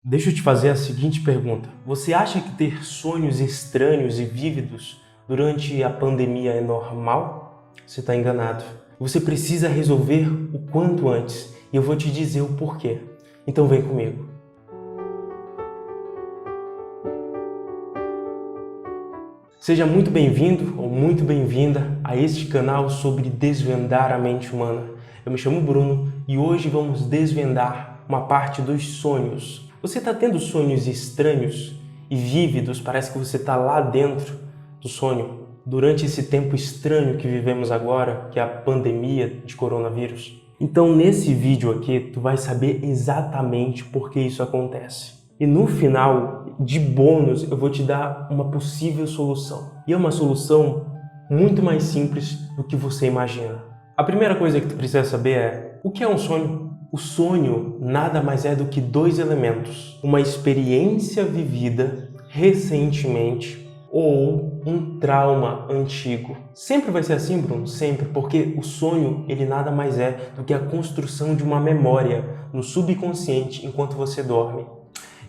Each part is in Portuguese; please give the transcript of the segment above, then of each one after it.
Deixa eu te fazer a seguinte pergunta. Você acha que ter sonhos estranhos e vívidos durante a pandemia é normal? Você está enganado. Você precisa resolver o quanto antes e eu vou te dizer o porquê. Então vem comigo. Seja muito bem-vindo ou muito bem-vinda a este canal sobre desvendar a mente humana. Eu me chamo Bruno e hoje vamos desvendar uma parte dos sonhos. Você está tendo sonhos estranhos e vívidos? Parece que você está lá dentro do sonho durante esse tempo estranho que vivemos agora, que é a pandemia de coronavírus. Então nesse vídeo aqui tu vai saber exatamente por que isso acontece. E no final, de bônus, eu vou te dar uma possível solução. E é uma solução muito mais simples do que você imagina. A primeira coisa que tu precisa saber é: o que é um sonho? O sonho nada mais é do que dois elementos: uma experiência vivida recentemente ou um trauma antigo. Sempre vai ser assim, Bruno? Sempre, porque o sonho ele nada mais é do que a construção de uma memória no subconsciente enquanto você dorme.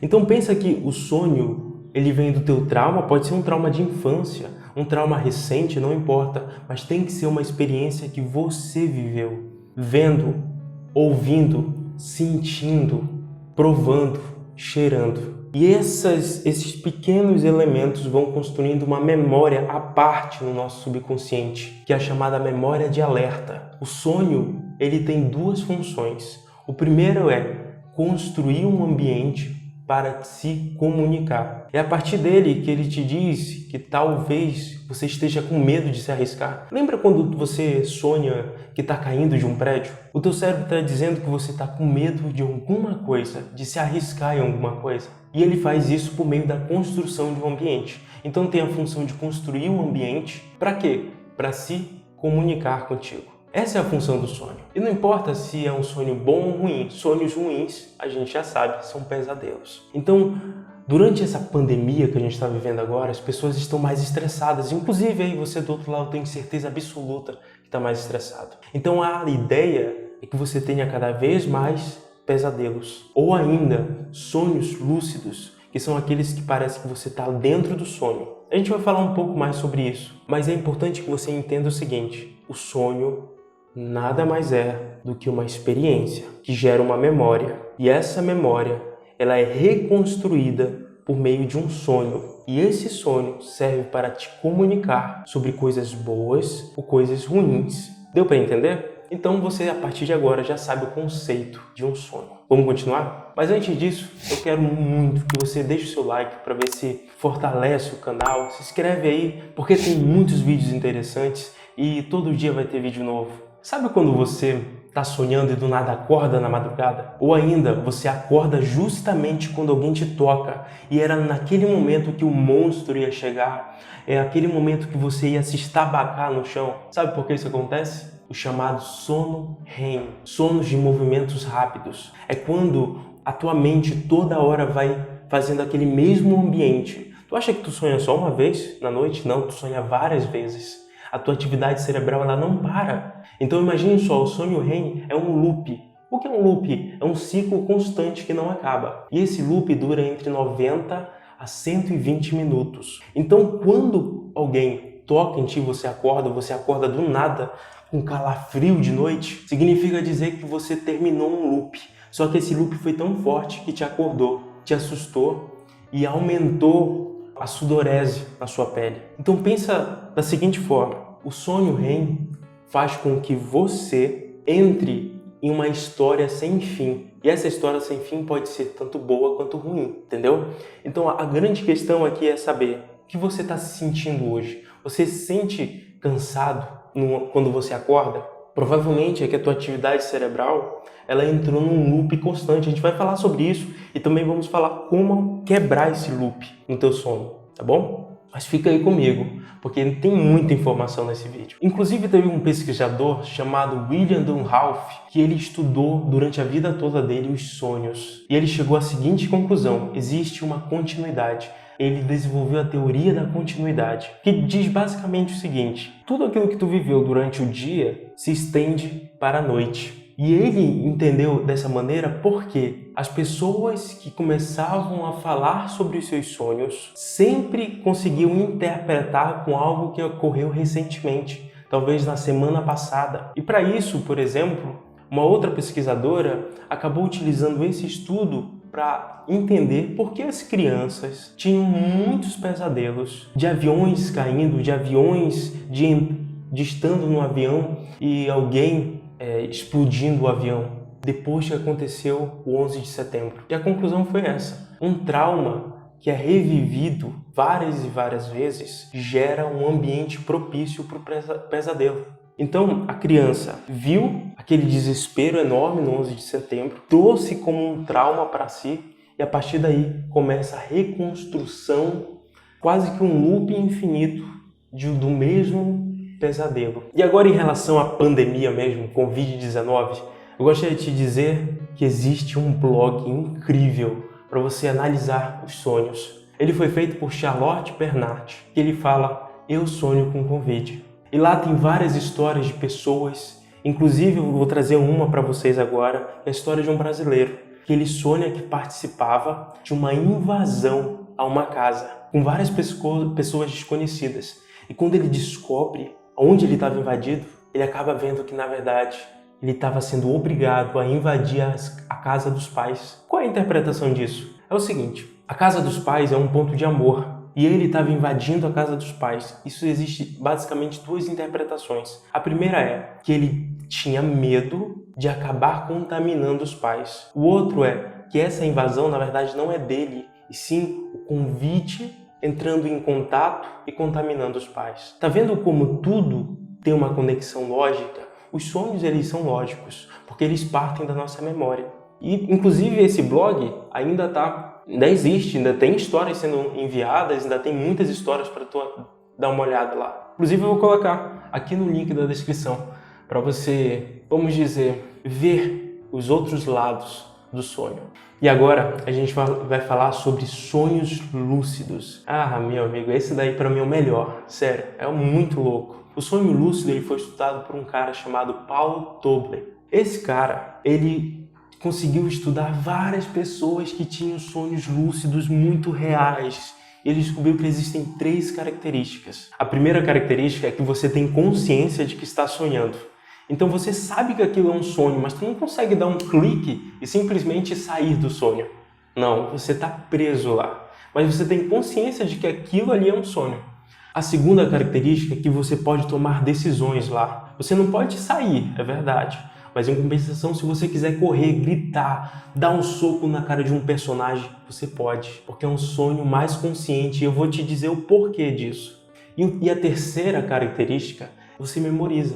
Então pensa que o sonho, ele vem do teu trauma, pode ser um trauma de infância, um trauma recente, não importa, mas tem que ser uma experiência que você viveu, vendo, ouvindo, sentindo, provando, cheirando. E esses pequenos elementos vão construindo uma memória à parte no nosso subconsciente, que é a chamada memória de alerta. O sonho, ele tem duas funções. O primeiro é construir um ambiente para se comunicar. É a partir dele que ele te diz que talvez você esteja com medo de se arriscar. Lembra quando você sonha que está caindo de um prédio? O teu cérebro está dizendo que você está com medo de alguma coisa, de se arriscar em alguma coisa. E ele faz isso por meio da construção de um ambiente. Então tem a função de construir um ambiente para quê? Para se comunicar contigo. Essa é a função do sonho. E não importa se é um sonho bom ou ruim, sonhos ruins, a gente já sabe, são pesadelos. Então, durante essa pandemia que a gente está vivendo agora, as pessoas estão mais estressadas. Inclusive, aí você do outro lado tem certeza absoluta que está mais estressado. Então, a ideia é que você tenha cada vez mais pesadelos. Ou ainda, sonhos lúcidos, que são aqueles que parece que você está dentro do sonho. A gente vai falar um pouco mais sobre isso, mas é importante que você entenda o seguinte: o sonho nada mais é do que uma experiência que gera uma memória. E essa memória, ela é reconstruída por meio de um sonho. E esse sonho serve para te comunicar sobre coisas boas ou coisas ruins. Deu para entender? Então você, a partir de agora, já sabe o conceito de um sonho. Vamos continuar? Mas antes disso, eu quero muito que você deixe o seu like para ver se fortalece o canal. Se inscreve aí, porque tem muitos vídeos interessantes e todo dia vai ter vídeo novo. Sabe quando você está sonhando e do nada acorda na madrugada? Ou ainda, você acorda justamente quando alguém te toca e era naquele momento que o monstro ia chegar, é aquele momento que você ia se estabacar no chão. Sabe por que isso acontece? O chamado sono REM, sonos de movimentos rápidos. É quando a tua mente toda hora vai fazendo aquele mesmo ambiente. Tu acha que tu sonha só uma vez na noite? Não, tu sonha várias vezes. A tua atividade cerebral ela não para. Então imagine só, o sonho REM é um loop. O que é um loop? É um ciclo constante que não acaba. E esse loop dura entre 90 a 120 minutos. Então quando alguém toca em ti, você acorda do nada, com calafrio de noite, significa dizer que você terminou um loop. Só que esse loop foi tão forte que te acordou, te assustou e aumentou a sudorese na sua pele. Então pensa da seguinte forma: o sonho REM faz com que você entre em uma história sem fim. E essa história sem fim pode ser tanto boa quanto ruim, entendeu? Então a grande questão aqui é saber o que você está se sentindo hoje. Você se sente cansado quando você acorda? Provavelmente é que a tua atividade cerebral ela entrou num loop constante. A gente vai falar sobre isso e também vamos falar como quebrar esse loop no teu sono, tá bom? Mas fica aí comigo, porque tem muita informação nesse vídeo. Inclusive teve um pesquisador chamado William Dunhauf que ele estudou durante a vida toda dele os sonhos. E ele chegou à seguinte conclusão: existe uma continuidade. Ele desenvolveu a teoria da continuidade, que diz basicamente o seguinte: tudo aquilo que tu viveu durante o dia se estende para a noite. E ele entendeu dessa maneira por quê? as pessoas que começavam a falar sobre os seus sonhos sempre conseguiam interpretar com algo que ocorreu recentemente, talvez na semana passada. E para isso, por exemplo, uma outra pesquisadora acabou utilizando esse estudo para entender por que as crianças tinham muitos pesadelos de aviões caindo, de aviões de estando no avião e alguém explodindo o avião depois que aconteceu o 11 de setembro. E a conclusão foi essa: um trauma que é revivido várias e várias vezes gera um ambiente propício para o pesadelo. Então, a criança viu aquele desespero enorme no 11 de setembro, trouxe como um trauma para si e a partir daí começa a reconstrução, quase que um loop infinito do mesmo pesadelo. E agora em relação à pandemia mesmo, Covid-19, eu gostaria de te dizer que existe um blog incrível para você analisar os sonhos. Ele foi feito por Charlotte Bernard, que ele fala: eu sonho com Covid. E lá tem várias histórias de pessoas, inclusive eu vou trazer uma para vocês agora, é a história de um brasileiro, que ele sonha que participava de uma invasão a uma casa, com várias pessoas desconhecidas. E quando ele descobre onde ele estava invadido, ele acaba vendo que, na verdade, ele estava sendo obrigado a invadir a casa dos pais. Qual é a interpretação disso? É o seguinte: a casa dos pais é um ponto de amor. E ele estava invadindo a casa dos pais. Isso existe basicamente duas interpretações. A primeira é que ele tinha medo de acabar contaminando os pais. O outro é que essa invasão, na verdade, não é dele, e sim o convite entrando em contato e contaminando os pais. Tá vendo como tudo tem uma conexão lógica? Os sonhos, eles são lógicos, porque eles partem da nossa memória. E, inclusive, esse blog ainda existe, ainda tem histórias sendo enviadas, ainda tem muitas histórias para tu dar uma olhada lá. Inclusive, eu vou colocar aqui no link da descrição para você, vamos dizer, ver os outros lados do sonho. E agora a gente vai falar sobre sonhos lúcidos. Ah, meu amigo, esse daí para mim é o melhor. Sério, é muito louco. O sonho lúcido ele foi estudado por um cara chamado Paul Tobler. Esse cara, ele conseguiu estudar várias pessoas que tinham sonhos lúcidos muito reais. Ele descobriu que existem 3 características. A primeira característica é que você tem consciência de que está sonhando. Então você sabe que aquilo é um sonho, mas tu não consegue dar um clique e simplesmente sair do sonho. Não, você está preso lá. Mas você tem consciência de que aquilo ali é um sonho. A segunda característica é que você pode tomar decisões lá. Você não pode sair, é verdade. Mas em compensação, se você quiser correr, gritar, dar um soco na cara de um personagem, você pode. Porque é um sonho mais consciente e eu vou te dizer o porquê disso. E a terceira característica, você memoriza.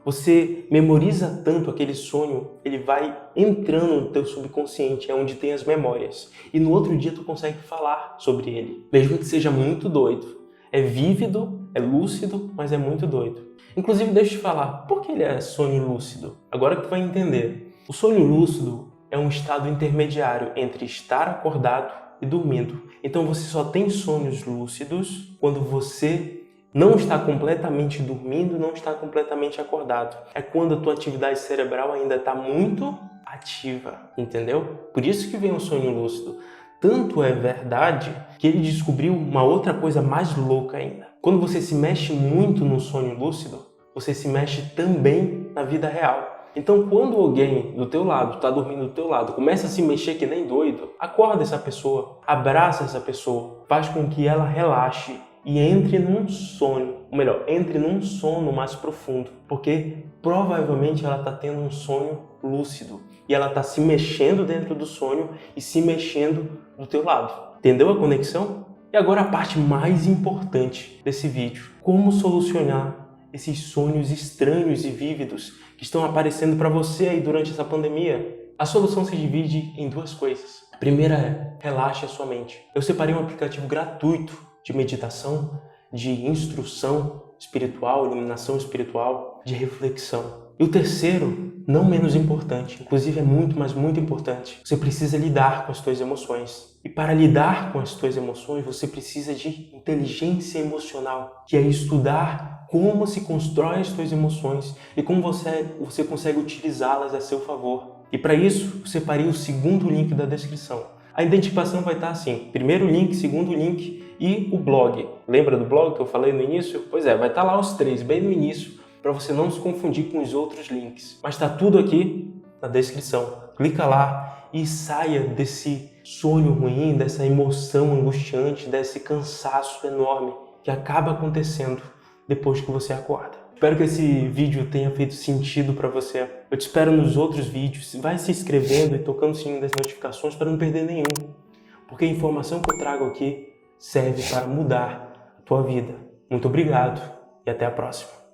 Você memoriza tanto aquele sonho, ele vai entrando no teu subconsciente, é onde tem as memórias. E no outro dia tu consegue falar sobre ele, mesmo que seja muito doido. É vívido, é lúcido, mas é muito doido. Inclusive, deixa eu te falar, por que ele é sonho lúcido? Agora que tu vai entender. O sonho lúcido é um estado intermediário entre estar acordado e dormindo. Então você só tem sonhos lúcidos quando você não está completamente dormindo, não está completamente acordado. É quando a tua atividade cerebral ainda está muito ativa, entendeu? Por isso que vem o sonho lúcido. Tanto é verdade que ele descobriu uma outra coisa mais louca ainda. Quando você se mexe muito no sonho lúcido, você se mexe também na vida real. Então, quando alguém do teu lado, está dormindo do teu lado, começa a se mexer que nem doido, acorda essa pessoa, abraça essa pessoa, faz com que ela relaxe e entre num sonho, ou melhor, entre num sono mais profundo, porque provavelmente ela está tendo um sonho lúcido e ela está se mexendo dentro do sonho e se mexendo do teu lado. Entendeu a conexão? E agora a parte mais importante desse vídeo: como solucionar esses sonhos estranhos e vívidos que estão aparecendo para você aí durante essa pandemia. A solução se divide em 2 coisas. A primeira é: relaxe a sua mente. Eu separei um aplicativo gratuito de meditação, de instrução espiritual, iluminação espiritual, de reflexão. E o terceiro, não menos importante, inclusive é muito, mas muito importante, você precisa lidar com as suas emoções. E para lidar com as suas emoções, você precisa de inteligência emocional, que é estudar como se constrói as suas emoções e como você consegue utilizá-las a seu favor. E para isso, eu separei o segundo link da descrição. A identificação vai estar assim, primeiro link, segundo link e o blog. Lembra do blog que eu falei no início? Pois é, vai estar lá os três, bem no início, para você não se confundir com os outros links. Mas está tudo aqui na descrição. Clica lá e saia desse sonho ruim, dessa emoção angustiante, desse cansaço enorme que acaba acontecendo depois que você acorda. Espero que esse vídeo tenha feito sentido para você. Eu te espero nos outros vídeos. Vai se inscrevendo e tocando o sininho das notificações para não perder nenhum. Porque a informação que eu trago aqui serve para mudar a tua vida. Muito obrigado e até a próxima.